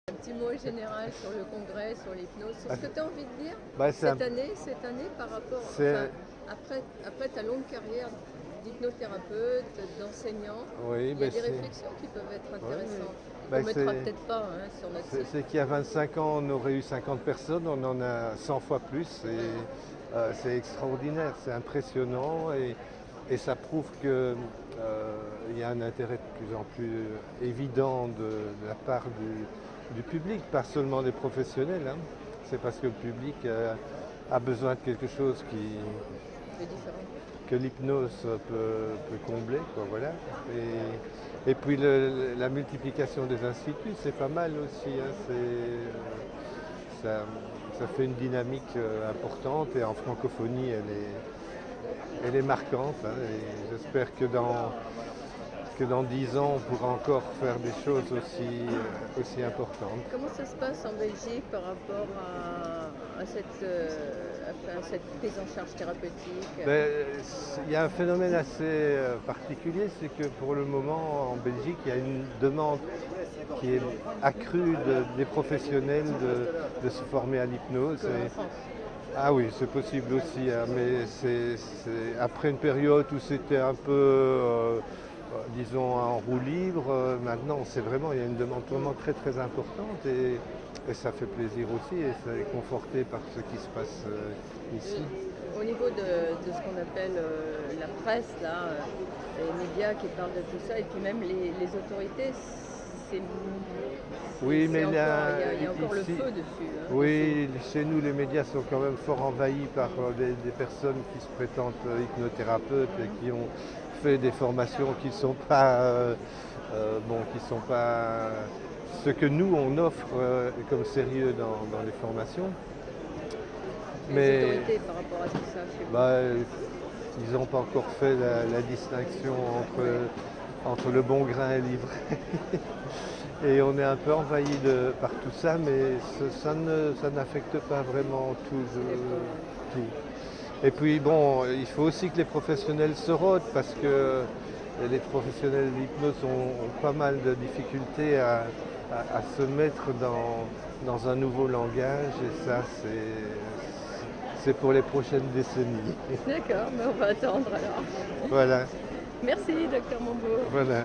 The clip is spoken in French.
Un petit mot général sur le congrès, sur l'hypnose, sur Ah, ce que tu as envie de dire bah, c'est un- cette année par rapport, enfin, c'est- après ta longue carrière d'hypnothérapeute, d'enseignant, oui, il y a bah, des réflexions qui peuvent être ouais, intéressantes et bah, qu'on mettra peut-être pas sur notre site. c'est qu'il y a 25 ans, on aurait eu 50 personnes, on en a 100 fois plus. C'est extraordinaire, c'est impressionnant et ça prouve que il y a un intérêt de plus en plus évident de la part du public, pas seulement des professionnels, hein. C'est parce que le public a besoin de quelque chose C'est différent. que l'hypnose peut combler, quoi, voilà. Et puis la multiplication des instituts, c'est pas mal aussi, hein. Ça fait une dynamique importante et en francophonie, elle est marquante, hein. Et j'espère que dans 10 ans, on pourra encore faire des choses aussi importantes. Comment ça se passe en Belgique par rapport à cette prise en charge thérapeutique? Ben, il y a un phénomène assez particulier, c'est que pour le moment en Belgique, il y a une demande qui est accrue des professionnels de se former à l'hypnose. Comme en France. Ah oui, c'est possible aussi, hein, mais c'est après une période où c'était un peu, disons, en roue libre. Maintenant, c'est vraiment, il y a une demande vraiment très très importante et ça fait plaisir aussi et c'est conforté par ce qui se passe ici. Au niveau de ce qu'on appelle la presse, là, les médias qui parlent de tout ça, et puis même les autorités, c'est, Oui, mais il y a encore le ici, feu dessus. Hein, oui, chez nous, les médias sont quand même fort envahis par des personnes qui se prétendent hypnothérapeutes et qui ont fait des formations qui ne sont pas, bon, qui sont pas ce que nous, on offre comme sérieux dans les formations. les Mais autorités par rapport à tout ça, je sais pas. bah, ils n'ont pas encore fait la distinction entre le bon grain et l'ivraie. Et on est un peu envahi par tout ça, mais ça n'affecte pas vraiment tout. Et puis bon, il faut aussi que les professionnels se rodent parce que les professionnels de l'hypnose ont pas mal de difficultés à se mettre dans un nouveau langage et ça c'est pour les prochaines décennies. D'accord, mais on va attendre alors. Voilà, Merci, docteur Mombo. voilà.